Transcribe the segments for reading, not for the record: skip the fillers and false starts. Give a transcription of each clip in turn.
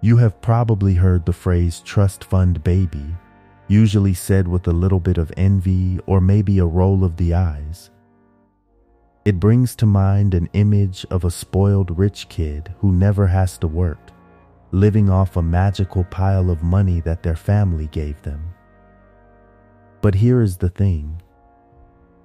You have probably heard the phrase trust fund baby, usually said with a little bit of envy or maybe a roll of the eyes. It brings to mind an image of a spoiled rich kid who never has to work, living off a magical pile of money that their family gave them. But here is the thing.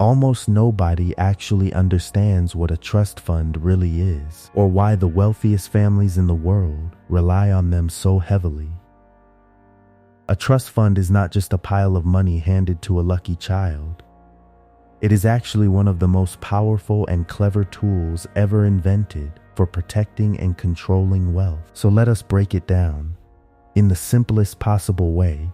Almost nobody actually understands what a trust fund really is, or why the wealthiest families in the world rely on them so heavily. A trust fund is not just a pile of money handed to a lucky child. It is actually one of the most powerful and clever tools ever invented for protecting and controlling wealth. So let us break it down in the simplest possible way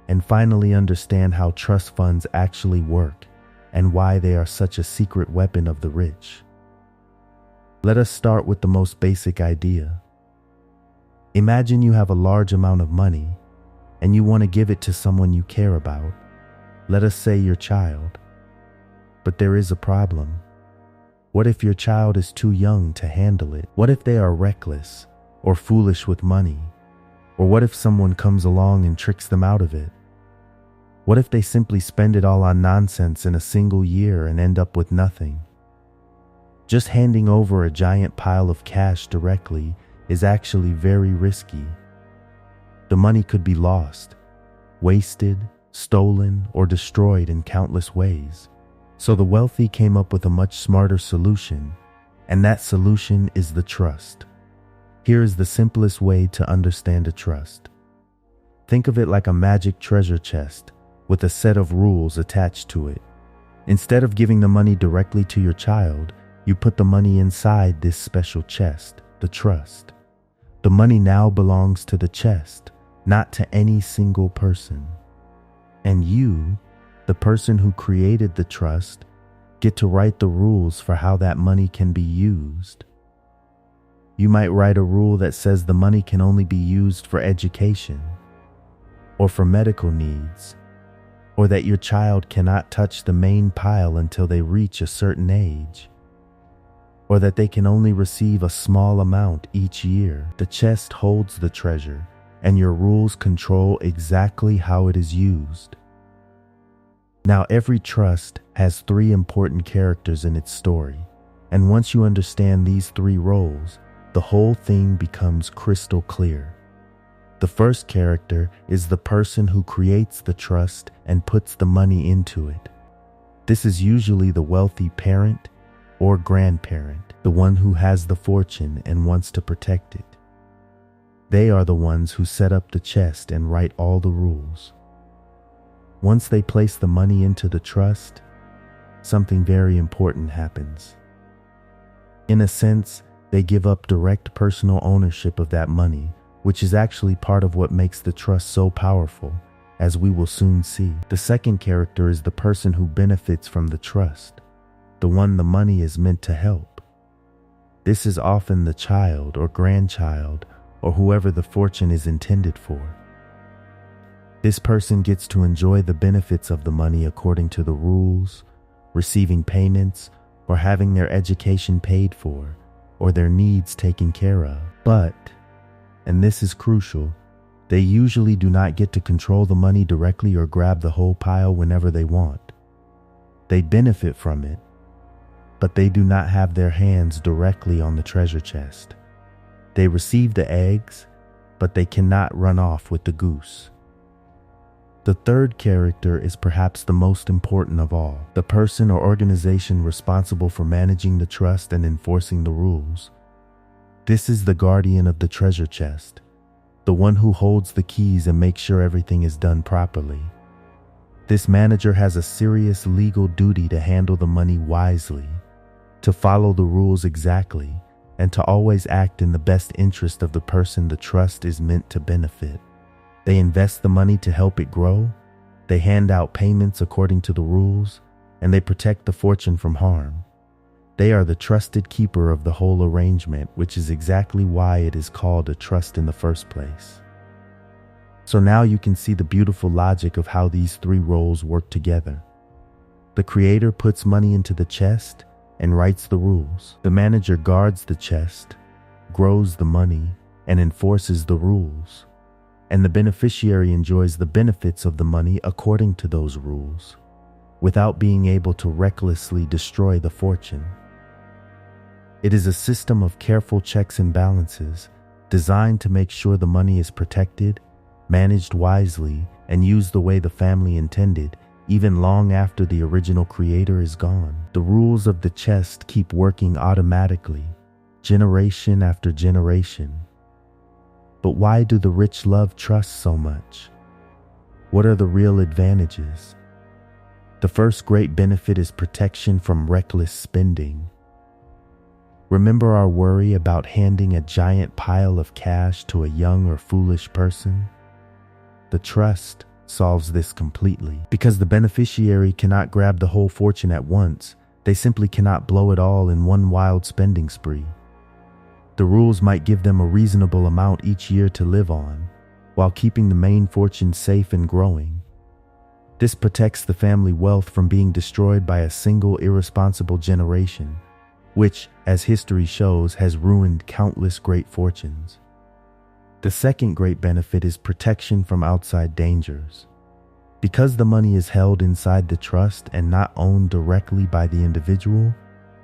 and finally understand how trust funds actually work and why they are such a secret weapon of the rich. Let us start with the most basic idea. Imagine you have a large amount of money and you want to give it to someone you care about. Let us say your child. But there is a problem. What if your child is too young to handle it? What if they are reckless or foolish with money? Or what if someone comes along and tricks them out of it? What if they simply spend it all on nonsense in a single year and end up with nothing? Just handing over a giant pile of cash directly is actually very risky. The money could be lost, wasted, stolen, or destroyed in countless ways. So the wealthy came up with a much smarter solution, and that solution is the trust. Here is the simplest way to understand a trust. Think of it like a magic treasure chest with a set of rules attached to it. Instead of giving the money directly to your child, you put the money inside this special chest, the trust. The money now belongs to the chest, not to any single person. And you, the person who created the trust, get to write the rules for how that money can be used. You might write a rule that says the money can only be used for education, or for medical needs, or that your child cannot touch the main pile until they reach a certain age, or that they can only receive a small amount each year. The chest holds the treasure, and your rules control exactly how it is used. Now, every trust has 3 important characters in its story, and once you understand these 3 roles, the whole thing becomes crystal clear. The first character is the person who creates the trust and puts the money into it. This is usually the wealthy parent or grandparent, the one who has the fortune and wants to protect it. They are the ones who set up the chest and write all the rules. Once they place the money into the trust, something very important happens. In a sense, they give up direct personal ownership of that money, which is actually part of what makes the trust so powerful, as we will soon see. The second character is the person who benefits from the trust, the one the money is meant to help. This is often the child or grandchild or whoever the fortune is intended for. This person gets to enjoy the benefits of the money according to the rules, receiving payments, or having their education paid for, or their needs taken care of. But, and this is crucial, they usually do not get to control the money directly or grab the whole pile whenever they want. They benefit from it, but they do not have their hands directly on the treasure chest. They receive the eggs, but they cannot run off with the goose. The third character is perhaps the most important of all, the person or organization responsible for managing the trust and enforcing the rules. This is the guardian of the treasure chest, the one who holds the keys and makes sure everything is done properly. This manager has a serious legal duty to handle the money wisely, to follow the rules exactly, and to always act in the best interest of the person the trust is meant to benefit. They invest the money to help it grow, they hand out payments according to the rules, and they protect the fortune from harm. They are the trusted keeper of the whole arrangement, which is exactly why it is called a trust in the first place. So now you can see the beautiful logic of how these 3 roles work together. The creator puts money into the chest and writes the rules. The manager guards the chest, grows the money, and enforces the rules, and the beneficiary enjoys the benefits of the money according to those rules, without being able to recklessly destroy the fortune. It is a system of careful checks and balances designed to make sure the money is protected, managed wisely, and used the way the family intended, even long after the original creator is gone. The rules of the chest keep working automatically, generation after generation. But why do the rich love trust so much? What are the real advantages? The first great benefit is protection from reckless spending. Remember our worry about handing a giant pile of cash to a young or foolish person? The trust solves this completely. Because the beneficiary cannot grab the whole fortune at once, they simply cannot blow it all in one wild spending spree. The rules might give them a reasonable amount each year to live on, while keeping the main fortune safe and growing. This protects the family wealth from being destroyed by a single irresponsible generation, which, as history shows, has ruined countless great fortunes. The second great benefit is protection from outside dangers. Because the money is held inside the trust and not owned directly by the individual,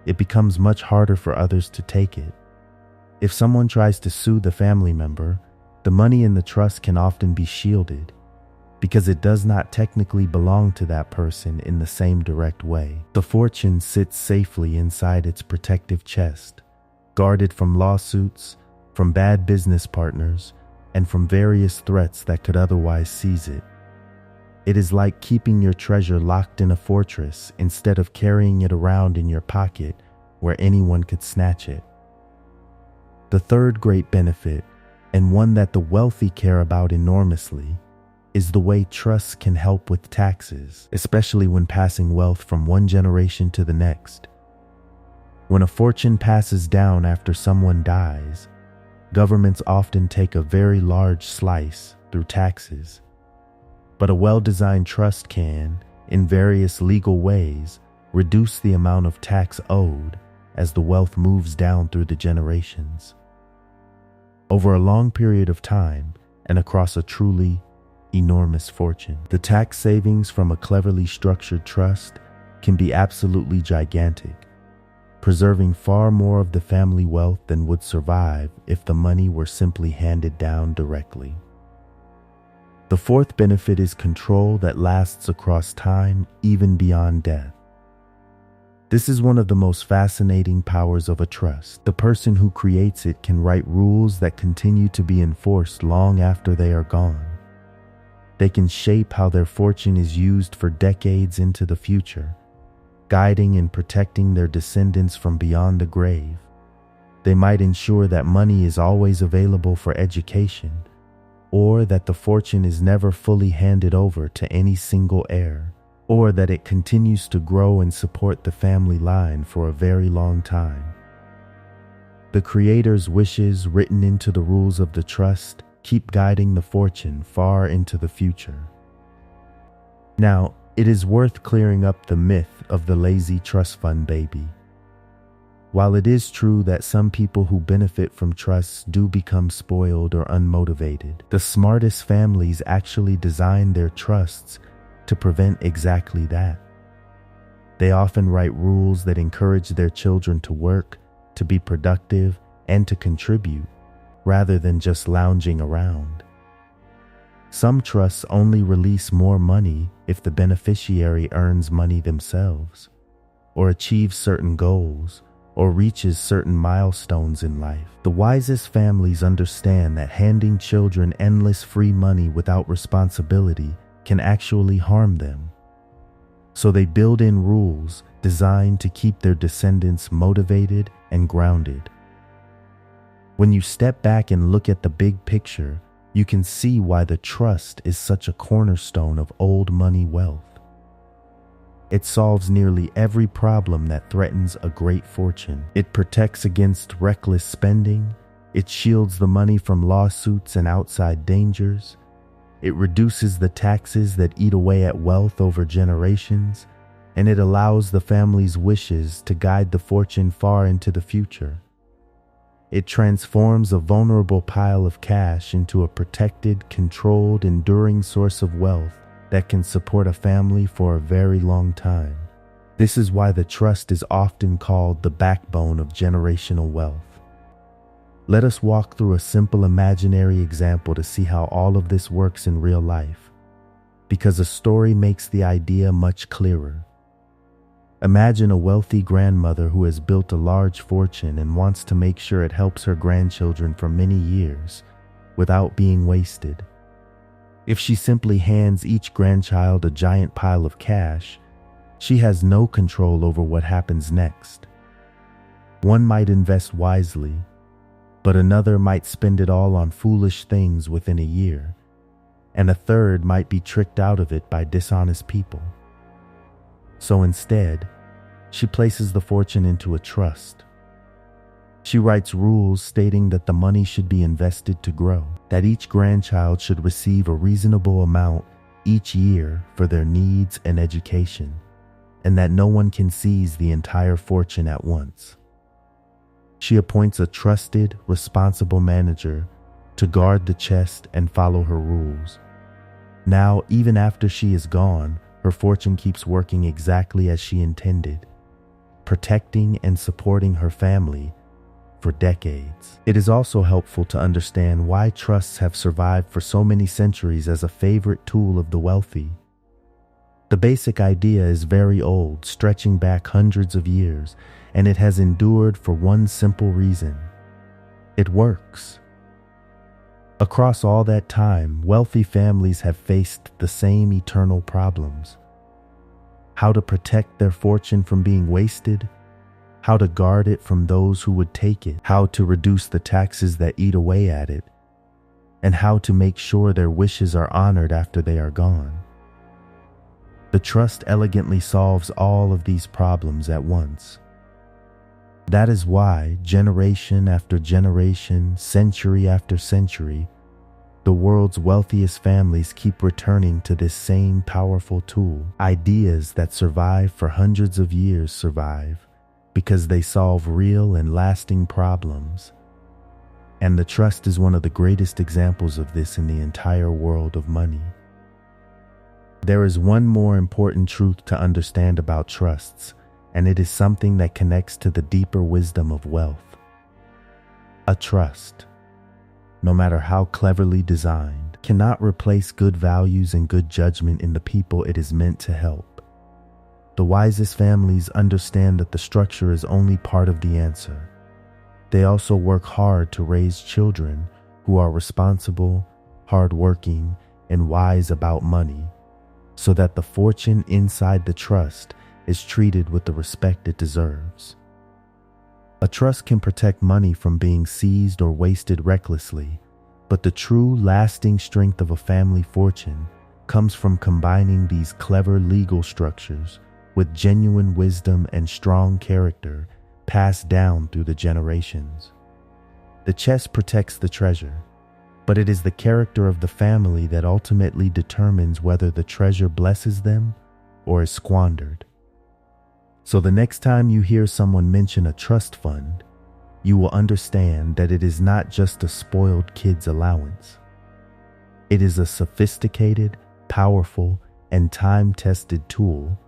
it becomes much harder for others to take it. If someone tries to sue the family member, the money in the trust can often be shielded, because it does not technically belong to that person in the same direct way. The fortune sits safely inside its protective chest, guarded from lawsuits, from bad business partners, and from various threats that could otherwise seize it. It is like keeping your treasure locked in a fortress instead of carrying it around in your pocket where anyone could snatch it. The third great benefit, and one that the wealthy care about enormously, is the way trusts can help with taxes, especially when passing wealth from one generation to the next. When a fortune passes down after someone dies, governments often take a very large slice through taxes. But a well-designed trust can, in various legal ways, reduce the amount of tax owed as the wealth moves down through the generations. Over a long period of time and across a truly enormous fortune, the tax savings from a cleverly structured trust can be absolutely gigantic, preserving far more of the family wealth than would survive if the money were simply handed down directly. The fourth benefit is control that lasts across time, even beyond death. This is one of the most fascinating powers of a trust. The person who creates it can write rules that continue to be enforced long after they are gone. They can shape how their fortune is used for decades into the future, guiding and protecting their descendants from beyond the grave. They might ensure that money is always available for education, or that the fortune is never fully handed over to any single heir, or that it continues to grow and support the family line for a very long time. The Creator's wishes written into the rules of the trust keep guiding the fortune far into the future. Now, it is worth clearing up the myth of the lazy trust fund baby. While it is true that some people who benefit from trusts do become spoiled or unmotivated, the smartest families actually design their trusts to prevent exactly that. They often write rules that encourage their children to work, to be productive, and to contribute, rather than just lounging around. Some trusts only release more money if the beneficiary earns money themselves, or achieves certain goals, or reaches certain milestones in life. The wisest families understand that handing children endless free money without responsibility can actually harm them. So they build in rules designed to keep their descendants motivated and grounded. When you step back and look at the big picture, you can see why the trust is such a cornerstone of old money wealth. It solves nearly every problem that threatens a great fortune. It protects against reckless spending. It shields the money from lawsuits and outside dangers. It reduces the taxes that eat away at wealth over generations. And it allows the family's wishes to guide the fortune far into the future. It transforms a vulnerable pile of cash into a protected, controlled, enduring source of wealth that can support a family for a very long time. This is why the trust is often called the backbone of generational wealth. Let us walk through a simple imaginary example to see how all of this works in real life, because a story makes the idea much clearer. Imagine a wealthy grandmother who has built a large fortune and wants to make sure it helps her grandchildren for many years without being wasted. If she simply hands each grandchild a giant pile of cash, she has no control over what happens next. One might invest wisely, but another might spend it all on foolish things within a year, and a third might be tricked out of it by dishonest people. So instead, she places the fortune into a trust. She writes rules stating that the money should be invested to grow, that each grandchild should receive a reasonable amount each year for their needs and education, and that no one can seize the entire fortune at once. She appoints a trusted, responsible manager to guard the chest and follow her rules. Now, even after she is gone, her fortune keeps working exactly as she intended, protecting and supporting her family for decades. It is also helpful to understand why trusts have survived for so many centuries as a favorite tool of the wealthy. The basic idea is very old, stretching back hundreds of years, and it has endured for one simple reason: it works. Across all that time, wealthy families have faced the same eternal problems: how to protect their fortune from being wasted, how to guard it from those who would take it, how to reduce the taxes that eat away at it, and how to make sure their wishes are honored after they are gone. The trust elegantly solves all of these problems at once. That is why, generation after generation, century after century, the world's wealthiest families keep returning to this same powerful tool. Ideas that survive for hundreds of years survive because they solve real and lasting problems. And the trust is one of the greatest examples of this in the entire world of money. There is one more important truth to understand about trusts, and it is something that connects to the deeper wisdom of wealth. A trust, no matter how cleverly designed, cannot replace good values and good judgment in the people it is meant to help. The wisest families understand that the structure is only part of the answer. They also work hard to raise children who are responsible, hardworking, and wise about money, so that the fortune inside the trust is treated with the respect it deserves. A trust can protect money from being seized or wasted recklessly, but the true lasting strength of a family fortune comes from combining these clever legal structures with genuine wisdom and strong character passed down through the generations. The chest protects the treasure, but it is the character of the family that ultimately determines whether the treasure blesses them or is squandered. So the next time you hear someone mention a trust fund, you will understand that it is not just a spoiled kid's allowance. It is a sophisticated, powerful, and time-tested tool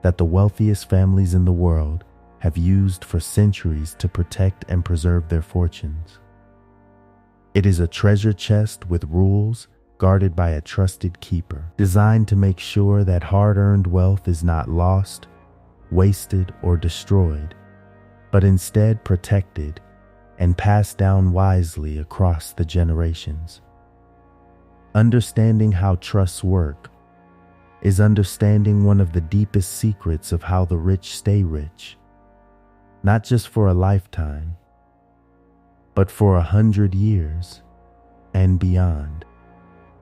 that the wealthiest families in the world have used for centuries to protect and preserve their fortunes. It is a treasure chest with rules guarded by a trusted keeper, designed to make sure that hard-earned wealth is not lost, wasted, or destroyed, but instead protected and passed down wisely across the generations. Understanding how trusts work is understanding one of the deepest secrets of how the rich stay rich, not just for a lifetime, but for 100 years and beyond.